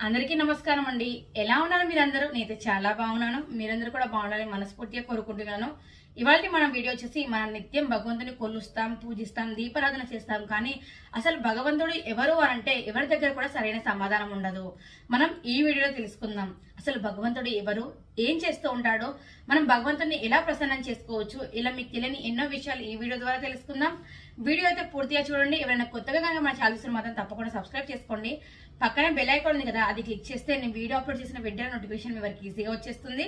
అందరికీ నమస్కారం అండి. ఎలా ఉన్నారు మీరందరూ? నేనైతే చాలా బాగున్నాను. మీరందరూ కూడా బాగుండాలని మనస్ఫూర్తిగా కోరుకుంటున్నాను. ఇవాళ మన వీడియో వచ్చేసి మనం నిత్యం భగవంతుని కొలుస్తాం, పూజిస్తాం, దీపారాధన చేస్తాం. కానీ అసలు భగవంతుడు ఎవరు అంటే ఎవరి దగ్గర కూడా సరైన సమాధానం ఉండదు. మనం ఈ వీడియోలో తెలుసుకుందాం. అసలు భగవంతుడు ఎవరు, ఏం చేస్తూ ఉంటాడో, మనం భగవంతుడిని ఎలా ప్రసన్నం చేసుకోవచ్చు, ఇలా మీకు తెలియని ఎన్నో విషయాలు ఈ వీడియో ద్వారా తెలుసుకుందాం. వీడియో అయితే పూర్తిగా చూడండి. ఎవరైనా కొత్తగా కనుక మన ఛానల్ చూస్తే మాత్రం తప్పకుండా సబ్స్క్రైబ్ చేసుకోండి. పక్కనే బెల్ ఐకాన్ ఉంది కదా, అది క్లిక్ చేస్తే నేను వీడియో అప్లోడ్ చేసిన వెంటనే నోటిఫికేషన్ మీ వరకు ఈజీగా వచ్చేస్తుంది.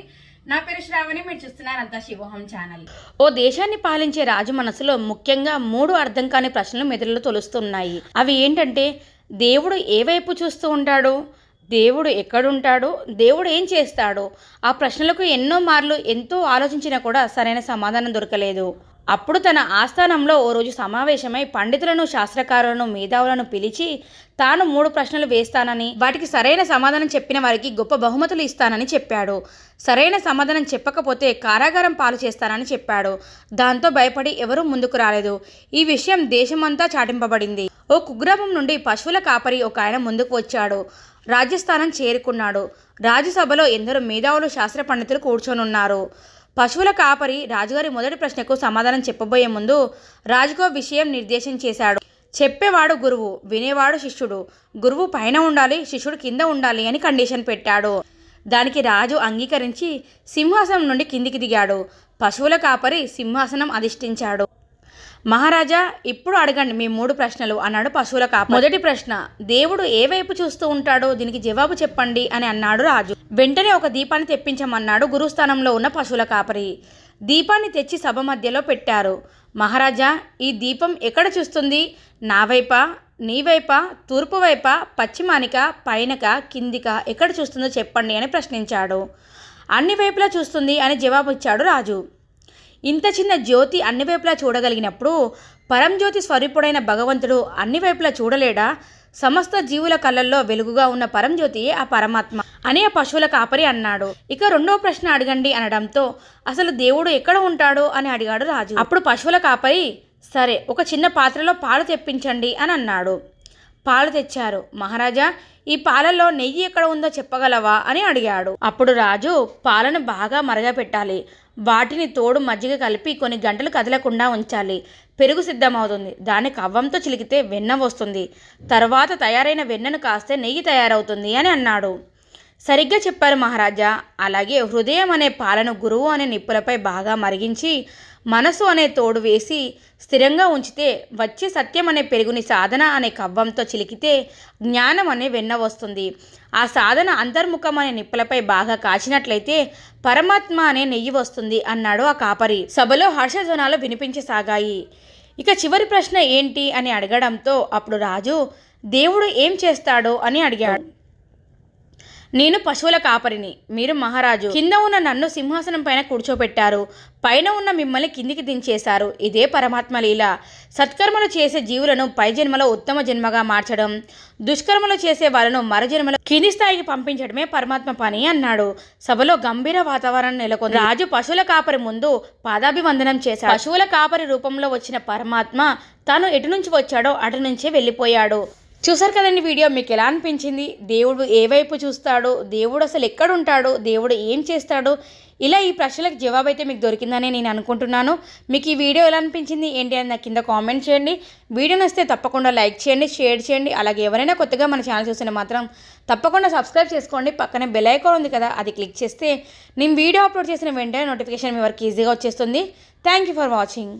నా పేరు శ్రావణి, మీరు చూస్తున్నారు అంతా శివోహం ఛానల్. ఓ దేశాన్ని పాలించే రాజు మనసులో ముఖ్యంగా 3 అర్థం కాని ప్రశ్నలు మెదడులో తొలుస్తున్నాయి. అవి ఏంటంటే, దేవుడు ఏ వైపు చూస్తూ ఉంటాడు, దేవుడు ఎక్కడుంటాడు, దేవుడు ఏం చేస్తాడు? ఆ ప్రశ్నలకు ఎన్నో మార్లు ఎంతో ఆలోచించినా కూడా సరైన సమాధానం దొరకలేదు. అప్పుడు తన ఆస్థానంలో ఓ రోజు సమావేశమై పండితులను, శాస్త్రకారులను, మేధావులను పిలిచి తాను 3 ప్రశ్నలు వేస్తానని, వాటికి సరైన సమాధానం చెప్పిన వారికి గొప్ప బహుమతులు ఇస్తానని చెప్పాడు. సరైన సమాధానం చెప్పకపోతే కారాగారం పాలు చేస్తానని చెప్పాడు. దాంతో భయపడి ఎవరూ ముందుకు రాలేదు. ఈ విషయం దేశమంతా చాటింపబడింది. ఓ కుగ్రామం నుండి పశువుల కాపరి ఒక ఆయన ముందుకు వచ్చాడు. రాజ్యస్థానం చేరుకున్నాడు. రాజ్యసభలో ఎందరో మేధావులు, శాస్త్ర పండితులు కూర్చొనున్నారు. పశువుల కాపరి రాజుగారి మొదటి ప్రశ్నకు సమాధానం చెప్పబోయే ముందు రాజుకో విషయం నిర్దేశం చేశాడు. చెప్పేవాడు గురువు, వినేవాడు శిష్యుడు. గురువు పైన ఉండాలి, శిష్యుడు కింద ఉండాలి అని కండిషన్ పెట్టాడు. దానికి రాజు అంగీకరించి సింహాసనం నుండి కిందికి దిగాడు. పశువుల కాపరి సింహాసనం అధిష్ఠించాడు. మహారాజా, ఇప్పుడు అడగండి మీ 3 ప్రశ్నలు అన్నాడు పశువుల కాపరి. మొదటి ప్రశ్న, దేవుడు ఏ వైపు చూస్తూ ఉంటాడో దీనికి జవాబు చెప్పండి అని అన్నాడు రాజు. వెంటనే ఒక దీపాన్ని తెప్పించమన్నాడు గురుస్థానంలో ఉన్న పశువుల కాపరి. దీపాన్ని తెచ్చి సభ మధ్యలో పెట్టారు. మహారాజా, ఈ దీపం ఎక్కడ చూస్తుంది? నా వైపా, నీ వైపా, తూర్పు వైపా, పశ్చిమానిక, పైనక, కిందిక, ఎక్కడ చూస్తుందో చెప్పండి అని ప్రశ్నించాడు. అన్ని వైపులా చూస్తుంది అని జవాబు ఇచ్చాడు రాజు. ఇంత చిన్న జ్యోతి అన్ని వైపులా చూడగలిగినప్పుడు పరంజ్యోతి స్వరూపుడైన భగవంతుడు అన్ని వైపులా చూడలేడా? సమస్త జీవుల కళ్ళల్లో వెలుగుగా ఉన్న పరంజ్యోతియే ఆ పరమాత్మ అని ఆ పశువుల కాపరి అన్నాడు. ఇక రెండో ప్రశ్న అడగండి అనడంతో అసలు దేవుడు ఎక్కడ ఉంటాడు అని అడిగాడు రాజు. అప్పుడు పశువుల కాపరి, సరే, ఒక చిన్న పాత్రలో పాలు తెప్పించండి అని అన్నాడు. పాలు తెచ్చారు. మహారాజా, ఈ పాలలో నెయ్యి ఎక్కడ ఉందో చెప్పగలవా అని అడిగాడు. అప్పుడు రాజు, పాలను బాగా మరగపెట్టాలి, వాటిని తోడు మజ్జిగ కలిపి కొన్ని గంటలు కదలకుండా ఉంచాలి. పెరుగు సిద్ధమవుతుంది. దాన్ని కవ్వంతో చిలికితే వెన్న వస్తుంది. తర్వాత తయారైన వెన్నను కాస్తే నెయ్యి తయారవుతుంది అని అన్నాడు. సరిగ్గా చెప్పారు మహారాజా. అలాగే హృదయం అనే పాలను గురువు అనే నిప్పులపై బాగా మరిగించి మనసు అనే తోడు వేసి స్థిరంగా ఉంచితే వచ్చే సత్యం అనే పెరుగుని సాధన అనే కవ్వంతో చిలికితే జ్ఞానం అనే వెన్న వస్తుంది. ఆ సాధన అంతర్ముఖం అనే నిప్పులపై బాగా కాచినట్లయితే పరమాత్మ అనే నెయ్యి వస్తుంది అన్నాడు ఆ కాపరి. సభలో హర్షధ్వనాలు వినిపించసాగాయి. ఇక చివరి ప్రశ్న ఏంటి అని అడగడంతో అప్పుడు రాజు, దేవుడు ఏం చేస్తాడో అని అడిగాడు. నేను పశువుల కాపరిని, మీరు మహారాజు. కింద ఉన్న నన్ను సింహాసనం పైన కూర్చోపెట్టారు, పైన ఉన్న మిమ్మల్ని కిందికి దించేశారు. ఇదే పరమాత్మ లీల. సత్కర్మలు చేసే జీవులను పై జన్మలో ఉత్తమ జన్మగా మార్చడం, దుష్కర్మలు చేసే వాళ్ళను మరజన్మలో కింది స్థాయికి పంపించడమే పరమాత్మ పని అన్నాడు. సభలో గంభీర వాతావరణం నెలకొంది. రాజు పశువుల కాపరి ముందు పాదాభివందనం చేశాడు. పశువుల కాపరి రూపంలో వచ్చిన పరమాత్మ తాను ఎటు నుంచి వచ్చాడో అటు నుంచే వెళ్ళిపోయాడు. చూసారు కదండి వీడియో, మీకు ఎలా అనిపించింది? దేవుడు ఏ వైపు చూస్తాడు, దేవుడు అసలు ఎక్కడుంటాడు, దేవుడు ఏం చేస్తాడు, ఇలా ఈ ప్రశ్నలకు జవాబు అయితే మీకు దొరికిందని నేను అనుకుంటున్నాను. మీకు ఈ వీడియో ఎలా అనిపించింది ఏంటి అని నాకు కింద కామెంట్ చేయండి. వీడియో నచ్చితే తప్పకుండా లైక్ చేయండి, షేర్ చేయండి. అలాగే ఎవరైనా కొత్తగా మన ఛానల్ చూస్తే మాత్రం తప్పకుండా సబ్స్క్రైబ్ చేసుకోండి. పక్కనే బెల్ ఐకాన్ ఉంది కదా, అది క్లిక్ చేస్తే నేను వీడియో అప్లోడ్ చేసిన వెంటనే నోటిఫికేషన్ మీ వరకు ఈజీగా వచ్చేస్తుంది. Thank you for watching.